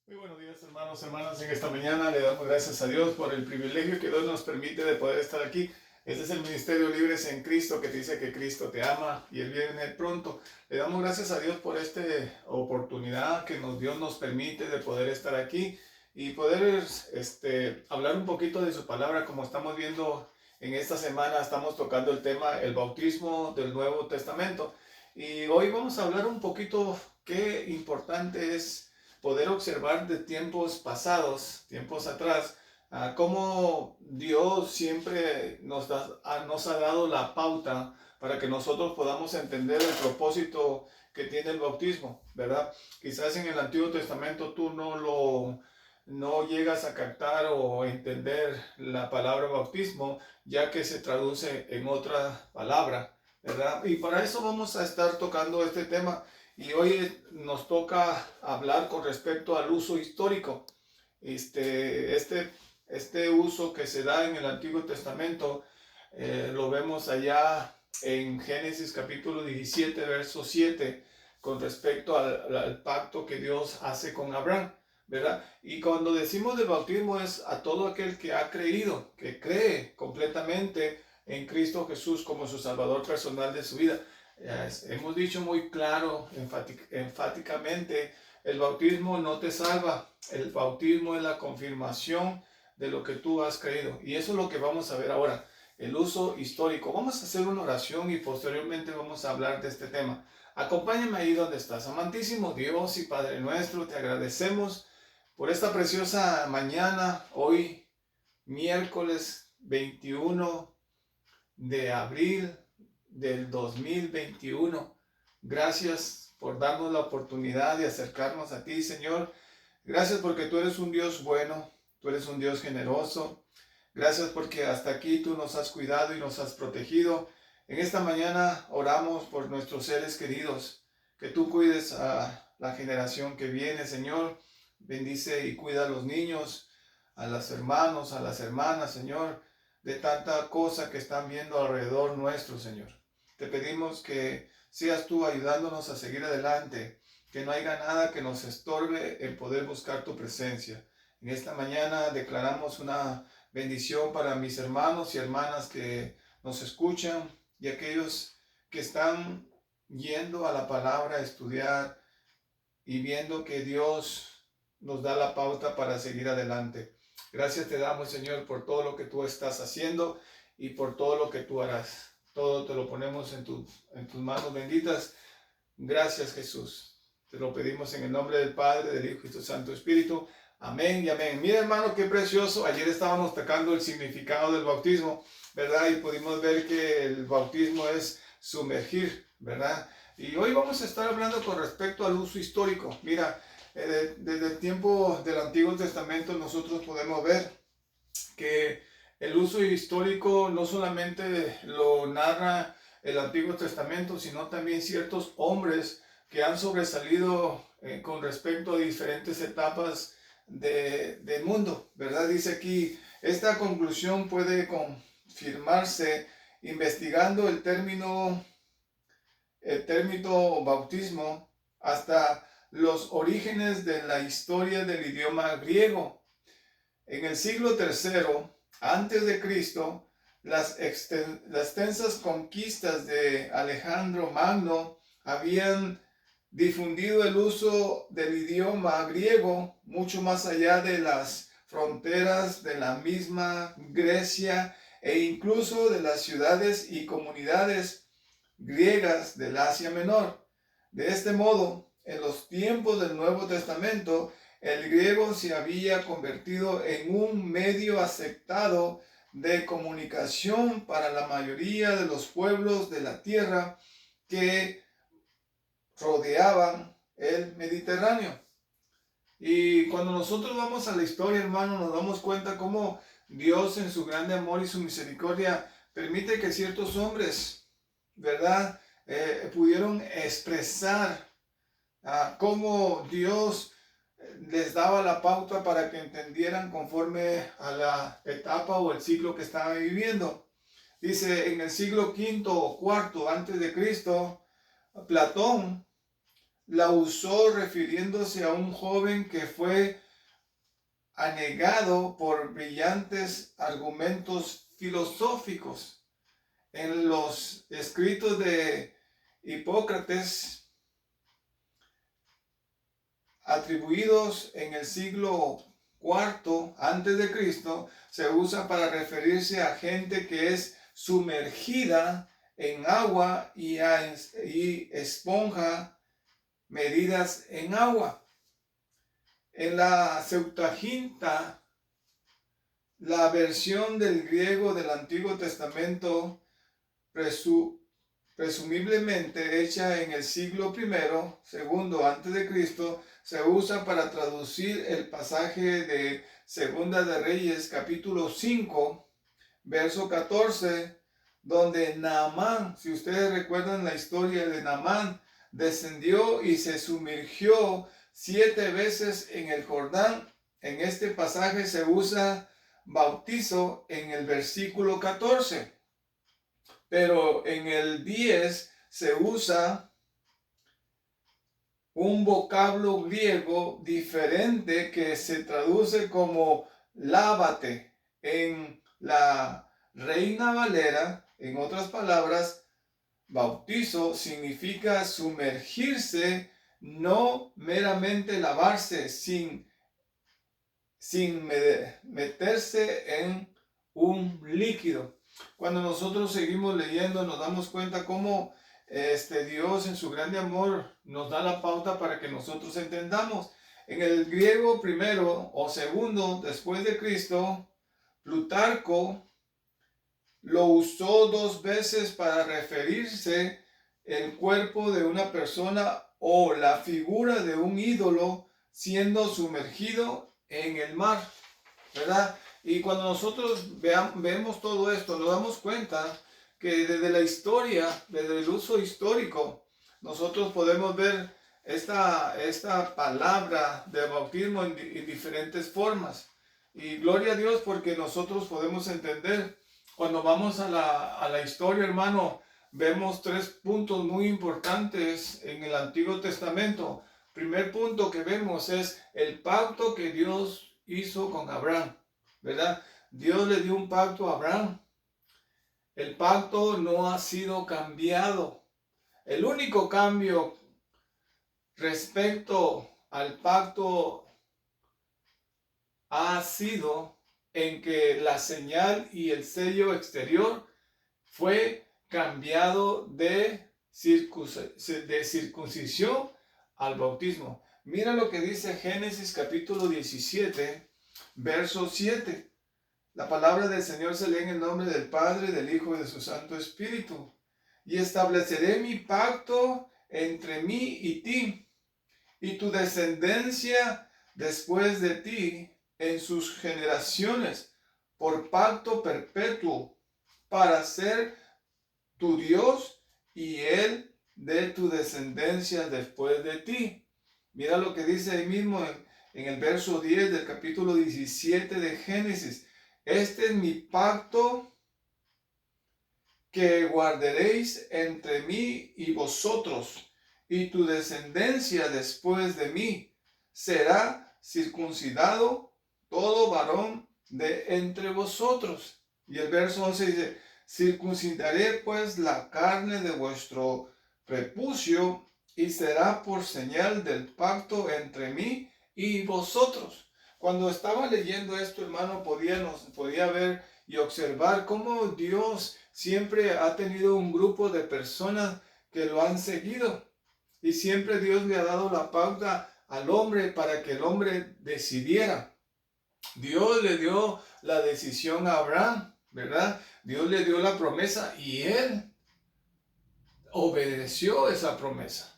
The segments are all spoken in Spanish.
Muy buenos días, hermanos, hermanas. En esta mañana le damos gracias a Dios por el privilegio que Dios nos permite de poder estar aquí. Este es el Ministerio Libres en Cristo, que te dice que Cristo te ama y Él viene pronto. Le damos gracias a Dios por esta oportunidad que Dios nos permite de poder estar aquí y poder hablar un poquito de su palabra. Como estamos viendo en esta semana, estamos tocando el tema el bautismo del Nuevo Testamento. Y hoy vamos a hablar un poquito qué importante es poder observar de tiempos pasados, tiempos atrás, cómo Dios siempre nos ha dado la pauta para que nosotros podamos entender el propósito que tiene el bautismo, ¿verdad? Quizás en el Antiguo Testamento tú no llegas a captar o entender la palabra bautismo, ya que se traduce en otra palabra, ¿verdad? Y para eso vamos a estar tocando este tema. Y hoy nos toca hablar con respecto al uso histórico. Este uso que se da en el Antiguo Testamento lo vemos allá en Génesis capítulo 17, verso 7, con respecto al pacto que Dios hace con Abraham, ¿verdad? Y cuando decimos del bautismo es a todo aquel que ha creído, que cree completamente en Cristo Jesús como su Salvador personal de su vida. Hemos dicho muy claro, enfáticamente, el bautismo no te salva, el bautismo es la confirmación de lo que tú has creído. Y eso es lo que vamos a ver ahora, el uso histórico. Vamos a hacer una oración y posteriormente vamos a hablar de este tema. Acompáñame ahí donde estás. Amantísimo Dios y Padre nuestro, te agradecemos por esta preciosa mañana, hoy miércoles 21 de abril del 2021. Gracias por darnos la oportunidad de acercarnos a ti, Señor. Gracias porque tú eres un Dios bueno, tú eres un Dios generoso. Gracias porque hasta aquí tú nos has cuidado y nos has protegido. En esta mañana oramos por nuestros seres queridos, que tú cuides a la generación que viene, Señor. Bendice y cuida a los niños, a los hermanos, a las hermanas, Señor, de tanta cosa que están viendo alrededor nuestro, Señor. Te pedimos que seas tú ayudándonos a seguir adelante, que no haya nada que nos estorbe en poder buscar tu presencia. En esta mañana declaramos una bendición para mis hermanos y hermanas que nos escuchan y aquellos que están yendo a la palabra a estudiar y viendo que Dios nos da la pauta para seguir adelante. Gracias te damos, Señor, por todo lo que tú estás haciendo y por todo lo que tú harás. Todo te lo ponemos en tus manos benditas. Gracias, Jesús. Te lo pedimos en el nombre del Padre, del Hijo y del Santo Espíritu. Amén y amén. Mira, hermano, qué precioso. Ayer estábamos tocando el significado del bautismo, ¿verdad? Y pudimos ver que el bautismo es sumergir, ¿verdad? Y hoy vamos a estar hablando con respecto al uso histórico. Mira, desde el tiempo del Antiguo Testamento nosotros podemos ver que el uso histórico no solamente lo narra el Antiguo Testamento, sino también ciertos hombres que han sobresalido con respecto a diferentes etapas del mundo, ¿verdad? Dice aquí, esta conclusión puede confirmarse investigando el término bautismo hasta los orígenes de la historia del idioma griego. En el siglo III antes de Cristo, las extensas conquistas de Alejandro Magno habían difundido el uso del idioma griego mucho más allá de las fronteras de la misma Grecia e incluso de las ciudades y comunidades griegas del Asia Menor. De este modo, en los tiempos del Nuevo Testamento, el griego se había convertido en un medio aceptado de comunicación para la mayoría de los pueblos de la tierra que rodeaban el Mediterráneo. Y cuando nosotros vamos a la historia, hermano, nos damos cuenta cómo Dios en su grande amor y su misericordia permite que ciertos hombres, ¿verdad? Pudieron expresar cómo Dios les daba la pauta para que entendieran conforme a la etapa o el ciclo que estaban viviendo. Dice, en el siglo V o IV antes de Cristo, Platón la usó refiriéndose a un joven que fue anegado por brillantes argumentos filosóficos. En los escritos de Hipócrates, atribuidos en el siglo IV antes de Cristo, se usa para referirse a gente que es sumergida en agua y esponja medidas en agua. En la Septuaginta, la versión del griego del Antiguo Testamento, presumiblemente hecha en el siglo I, segundo antes de Cristo, se usa para traducir el pasaje de Segunda de Reyes, capítulo 5, verso 14, donde Naamán, si ustedes recuerdan la historia de Naamán, descendió y se sumergió 7 veces en el Jordán. En este pasaje se usa bautizo en el versículo 14, pero en el 10 se usa un vocablo griego diferente que se traduce como lávate. En la Reina Valera, en otras palabras, bautizo significa sumergirse, no meramente lavarse, sin meterse en un líquido. Cuando nosotros seguimos leyendo, nos damos cuenta cómo Dios en su grande amor nos da la pauta para que nosotros entendamos. En el griego primero o segundo después de Cristo, Plutarco lo usó 2 veces para referirse el cuerpo de una persona o la figura de un ídolo siendo sumergido en el mar, ¿verdad? Y cuando nosotros vemos todo esto, nos damos cuenta que desde la historia, desde el uso histórico, nosotros podemos ver esta palabra de bautismo en diferentes formas. Y gloria a Dios porque nosotros podemos entender. Cuando vamos a la historia, hermano, vemos 3 puntos muy importantes en el Antiguo Testamento. Primer punto que vemos es el pacto que Dios hizo con Abraham, ¿verdad? Dios le dio un pacto a Abraham. El pacto no ha sido cambiado. El único cambio respecto al pacto ha sido en que la señal y el sello exterior fue cambiado de circuncisión al bautismo. Mira lo que dice Génesis capítulo 17, verso 7. La palabra del Señor se lee en el nombre del Padre, del Hijo y de su Santo Espíritu. Y estableceré mi pacto entre mí y ti, y tu descendencia después de ti, en sus generaciones, por pacto perpetuo, para ser tu Dios y Él de tu descendencia después de ti. Mira lo que dice ahí mismo en el verso 10 del capítulo 17 de Génesis. Este es mi pacto que guardaréis entre mí y vosotros, y tu descendencia después de mí será circuncidado todo varón de entre vosotros. Y el verso 11 dice, circuncidaré pues la carne de vuestro prepucio y será por señal del pacto entre mí y vosotros. Cuando estaba leyendo esto, hermano, podía ver y observar cómo Dios siempre ha tenido un grupo de personas que lo han seguido. Y siempre Dios le ha dado la pauta al hombre para que el hombre decidiera. Dios le dio la decisión a Abraham, ¿verdad? Dios le dio la promesa y él obedeció esa promesa.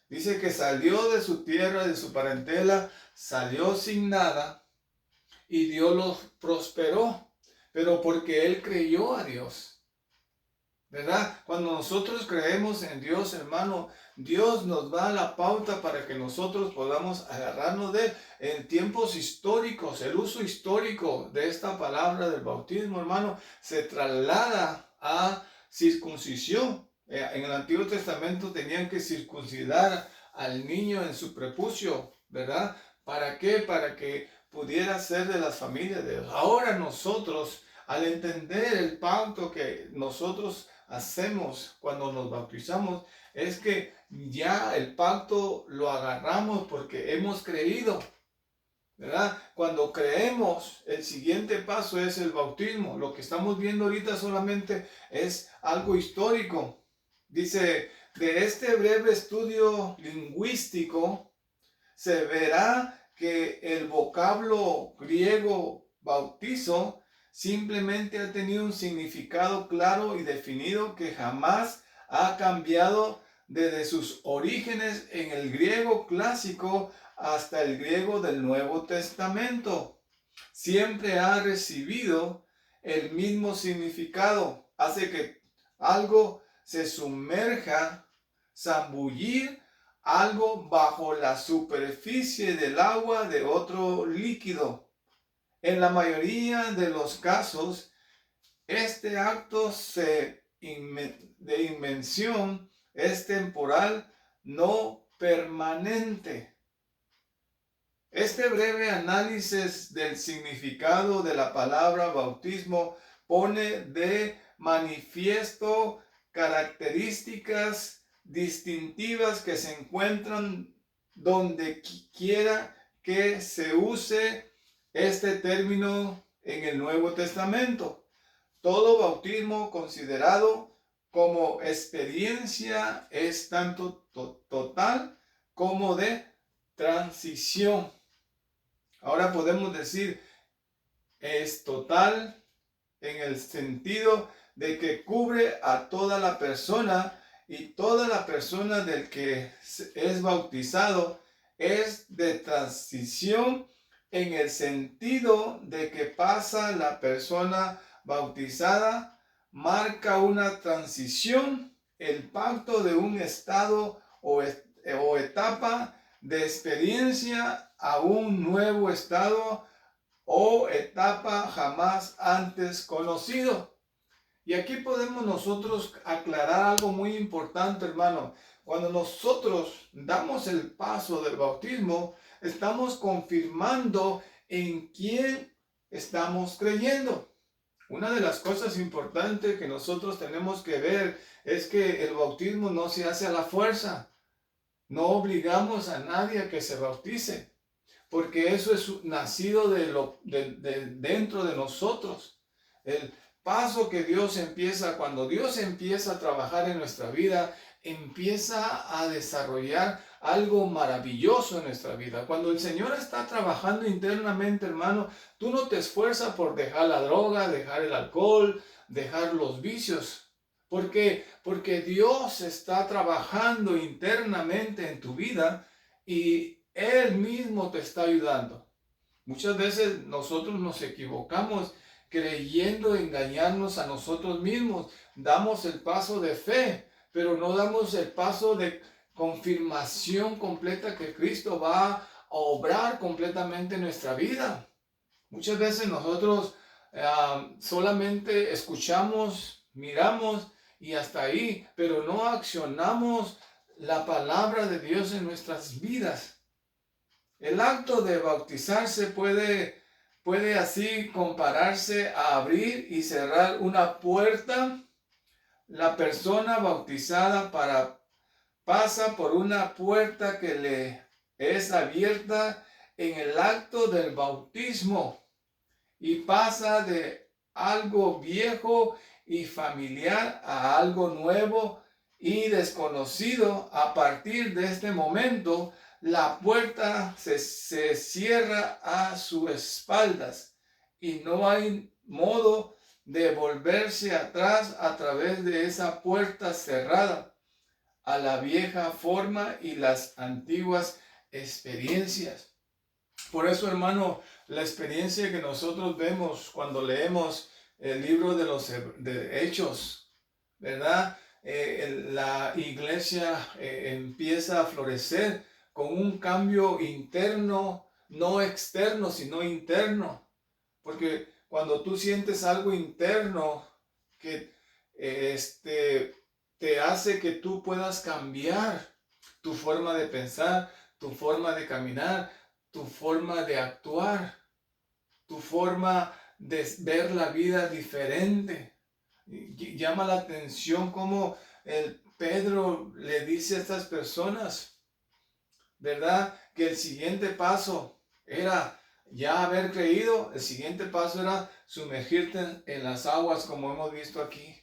Dice que salió de su tierra, de su parentela, salió sin nada y Dios lo prosperó, pero porque él creyó a Dios, ¿verdad? Cuando nosotros creemos en Dios, hermano, Dios nos da la pauta para que nosotros podamos agarrarnos de él. En tiempos históricos, el uso histórico de esta palabra del bautismo, hermano, se traslada a circuncisión. En el Antiguo Testamento tenían que circuncidar al niño en su prepucio, ¿verdad? ¿Para qué? Para que pudiera ser de las familias de Dios. Ahora nosotros, al entender el pacto que nosotros hacemos cuando nos bautizamos, es que ya el pacto lo agarramos porque hemos creído, ¿verdad? Cuando creemos, el siguiente paso es el bautismo. Lo que estamos viendo ahorita solamente es algo histórico. Dice, de este breve estudio lingüístico se verá que el vocablo griego bautizo simplemente ha tenido un significado claro y definido que jamás ha cambiado desde sus orígenes en el griego clásico hasta el griego del Nuevo Testamento. Siempre ha recibido el mismo significado. Hace que algo se sumerja, zambullir algo bajo la superficie del agua de otro líquido. En la mayoría de los casos, este acto de invención es temporal, no permanente. Este breve análisis del significado de la palabra bautismo pone de manifiesto características distintivas que se encuentran donde quiera que se use este término en el Nuevo Testamento. Todo bautismo considerado como experiencia es tanto total como de transición. Ahora podemos decir, es total en el sentido de que cubre a toda la persona, y toda la persona del que es bautizado es de transición en el sentido de que pasa la persona bautizada, marca una transición, el pacto de un estado o etapa de experiencia a un nuevo estado o etapa jamás antes conocido. Y aquí podemos nosotros aclarar algo muy importante, hermano. Cuando nosotros damos el paso del bautismo, estamos confirmando en quién estamos creyendo. Una de las cosas importantes que nosotros tenemos que ver es que el bautismo no se hace a la fuerza. No obligamos a nadie a que se bautice, porque eso es nacido de dentro de nosotros. El paso que Dios empieza, cuando Dios empieza a trabajar en nuestra vida, empieza a desarrollar algo maravilloso en nuestra vida. Cuando el Señor está trabajando internamente, hermano, tú no te esfuerzas por dejar la droga, dejar el alcohol, dejar los vicios. ¿Por qué? Porque Dios está trabajando internamente en tu vida y Él mismo te está ayudando. Muchas veces nosotros nos equivocamos creyendo engañarnos a nosotros mismos. Damos el paso de fe, pero no damos el paso de confirmación completa que Cristo va a obrar completamente en nuestra vida. Muchas veces nosotros solamente escuchamos, miramos y hasta ahí, pero no accionamos la palabra de Dios en nuestras vidas. El acto de bautizarse puede así compararse a abrir y cerrar una puerta. La persona bautizada pasa por una puerta que le es abierta en el acto del bautismo y pasa de algo viejo y familiar a algo nuevo y desconocido. A partir de este momento, la puerta se cierra a sus espaldas y no hay modo de volverse atrás a través de esa puerta cerrada a la vieja forma y las antiguas experiencias. Por eso, hermano, la experiencia que nosotros vemos cuando leemos el libro de Hechos, ¿verdad? La iglesia empieza a florecer con un cambio interno, no externo, sino interno. Porque cuando tú sientes algo interno que te hace que tú puedas cambiar, tu forma de pensar, tu forma de caminar, tu forma de actuar, tu forma de ver la vida diferente. Llama la atención como el Pedro le dice a estas personas, ¿verdad? Que el siguiente paso era ya haber creído, el siguiente paso era sumergirte en las aguas como hemos visto aquí.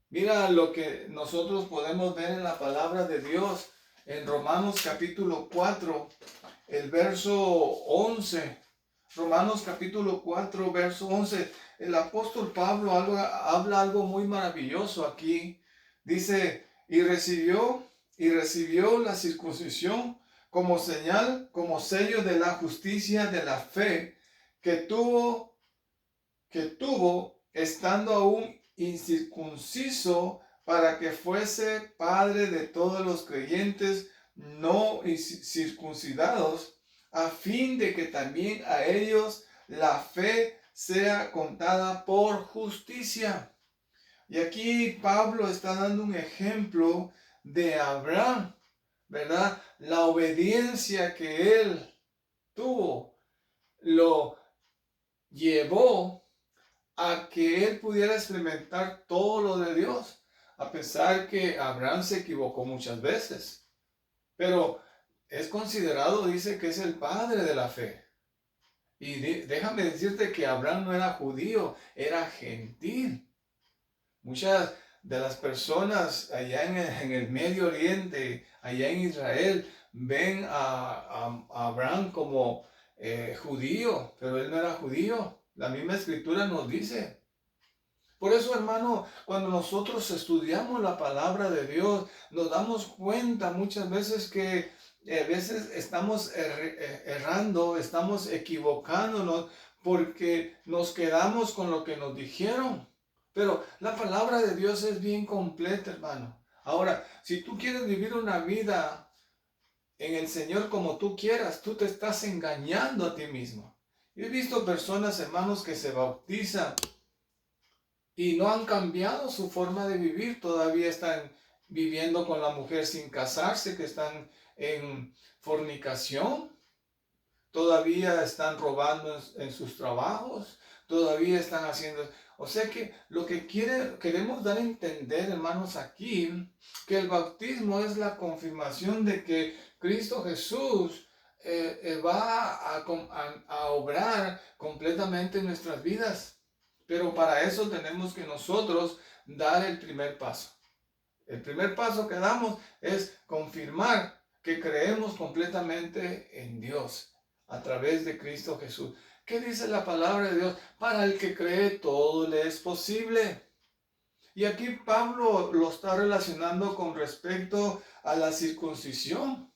Mira lo que nosotros podemos ver en la palabra de Dios en Romanos capítulo 4, el verso 11. Romanos capítulo 4, verso 11. El apóstol Pablo habla algo muy maravilloso aquí. Dice, y recibió la circuncisión como señal, como sello de la justicia de la fe que tuvo estando aún incircunciso, para que fuese padre de todos los creyentes no circuncidados, a fin de que también a ellos la fe sea contada por justicia. Y aquí Pablo está dando un ejemplo de Abraham, ¿verdad? La obediencia que él tuvo lo llevó a que él pudiera experimentar todo lo de Dios, a pesar que Abraham se equivocó muchas veces. Pero es considerado, dice, que es el padre de la fe. Y déjame decirte que Abraham no era judío, era gentil. Muchas de las personas allá en el Medio Oriente, allá en Israel, ven a Abraham como judío, pero él no era judío. La misma escritura nos dice. Por eso, hermano, cuando nosotros estudiamos la palabra de Dios, nos damos cuenta muchas veces que a veces estamos errando, estamos equivocándonos porque nos quedamos con lo que nos dijeron. Pero la palabra de Dios es bien completa, hermano. Ahora, si tú quieres vivir una vida en el Señor como tú quieras, tú te estás engañando a ti mismo. Yo he visto personas, hermanos, que se bautizan y no han cambiado su forma de vivir. Todavía están viviendo con la mujer sin casarse, que están en fornicación. Todavía están robando en sus trabajos. Todavía están haciendo... O sea que lo que queremos dar a entender, hermanos, aquí, que el bautismo es la confirmación de que Cristo Jesús va a obrar completamente en nuestras vidas. Pero para eso tenemos que nosotros dar el primer paso. El primer paso que damos es confirmar que creemos completamente en Dios a través de Cristo Jesús. ¿Qué dice la palabra de Dios? Para el que cree todo le es posible. Y aquí Pablo lo está relacionando con respecto a la circuncisión,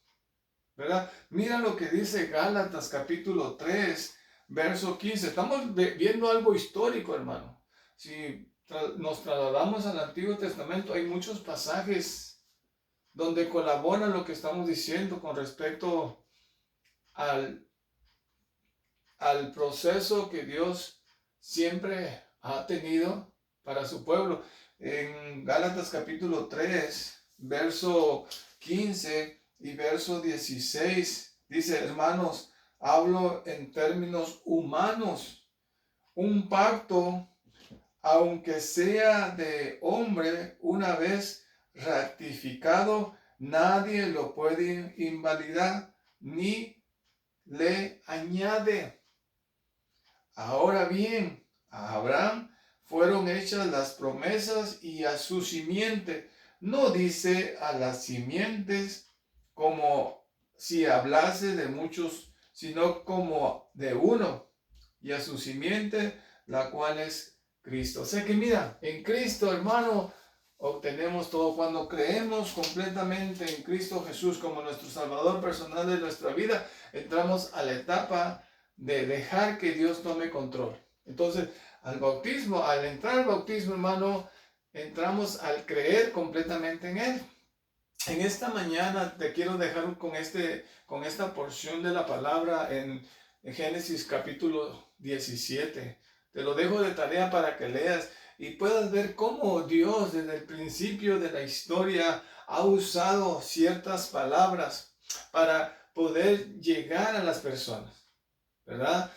¿verdad? Mira lo que dice Gálatas capítulo 3, verso 15. Estamos viendo algo histórico, hermano. Si nos trasladamos al Antiguo Testamento, hay muchos pasajes donde colaboran lo que estamos diciendo con respecto al proceso que Dios siempre ha tenido para su pueblo. En Gálatas capítulo 3, verso 15 y verso 16, dice, hermanos, hablo en términos humanos. Un pacto, aunque sea de hombre, una vez ratificado, nadie lo puede invalidar ni le añade. Ahora bien, a Abraham fueron hechas las promesas y a su simiente. No dice a las simientes como si hablase de muchos, sino como de uno, y a su simiente, la cual es Cristo. O sea que mira, en Cristo, hermano, obtenemos todo. Cuando creemos completamente en Cristo Jesús como nuestro Salvador personal de nuestra vida, entramos a la etapa de dejar que Dios tome control. Entonces, al entrar al bautismo, hermano, entramos al creer completamente en Él. En esta mañana te quiero dejar con esta porción de la palabra en Génesis capítulo 17. Te lo dejo de tarea para que leas. y puedas ver cómo Dios desde el principio de la historia ha usado ciertas palabras para poder llegar a las personas, ¿verdad?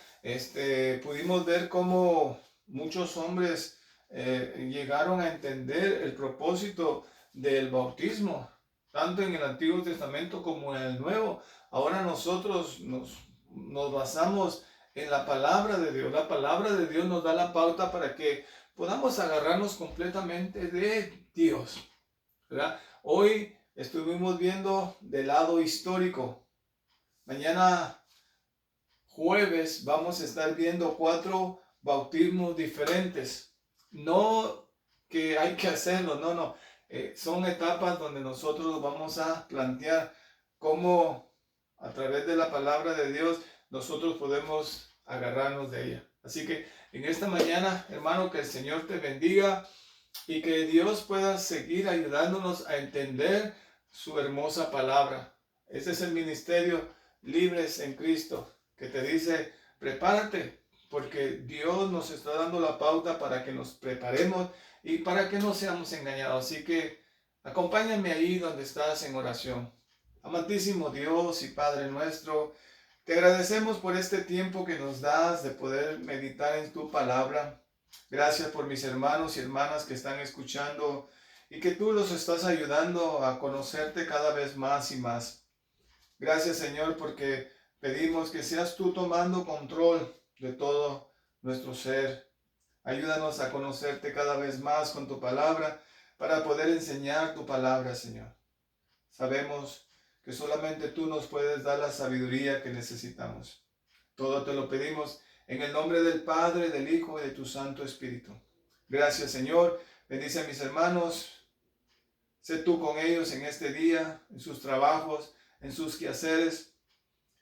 Pudimos ver cómo muchos hombres llegaron a entender el propósito del bautismo, tanto en el Antiguo Testamento como en el Nuevo. Ahora nosotros nos basamos en la palabra de Dios. La palabra de Dios nos da la pauta para que podamos agarrarnos completamente de Dios, ¿verdad? Hoy estuvimos viendo del lado histórico. Mañana jueves vamos a estar viendo 4 bautismos diferentes. No que hay que hacerlo, no. Son etapas donde nosotros vamos a plantear cómo a través de la palabra de Dios nosotros podemos agarrarnos de ella. Así que en esta mañana, hermano, que el Señor te bendiga y que Dios pueda seguir ayudándonos a entender su hermosa palabra. Ese es el ministerio Libres en Cristo, que te dice, prepárate, porque Dios nos está dando la pauta para que nos preparemos y para que no seamos engañados. Así que acompáñame ahí donde estás en oración. Amantísimo Dios y Padre nuestro, te agradecemos por este tiempo que nos das de poder meditar en tu palabra. Gracias por mis hermanos y hermanas que están escuchando y que tú los estás ayudando a conocerte cada vez más y más. Gracias, Señor, porque pedimos que seas tú tomando control de todo nuestro ser. Ayúdanos a conocerte cada vez más con tu palabra para poder enseñar tu palabra, Señor. Sabemos que solamente tú nos puedes dar la sabiduría que necesitamos. Todo te lo pedimos en el nombre del Padre, del Hijo y de tu Santo Espíritu. Gracias, Señor. Bendice a mis hermanos. Sé tú con ellos en este día, en sus trabajos, en sus quehaceres,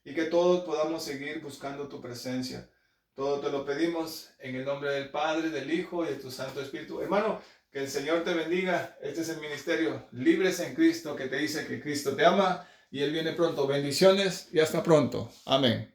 y que todos podamos seguir buscando tu presencia. Todo te lo pedimos en el nombre del Padre, del Hijo y de tu Santo Espíritu. Hermano, que el Señor te bendiga. Este es el ministerio Libres en Cristo, que te dice que Cristo te ama y Él viene pronto. Bendiciones y hasta pronto. Amén.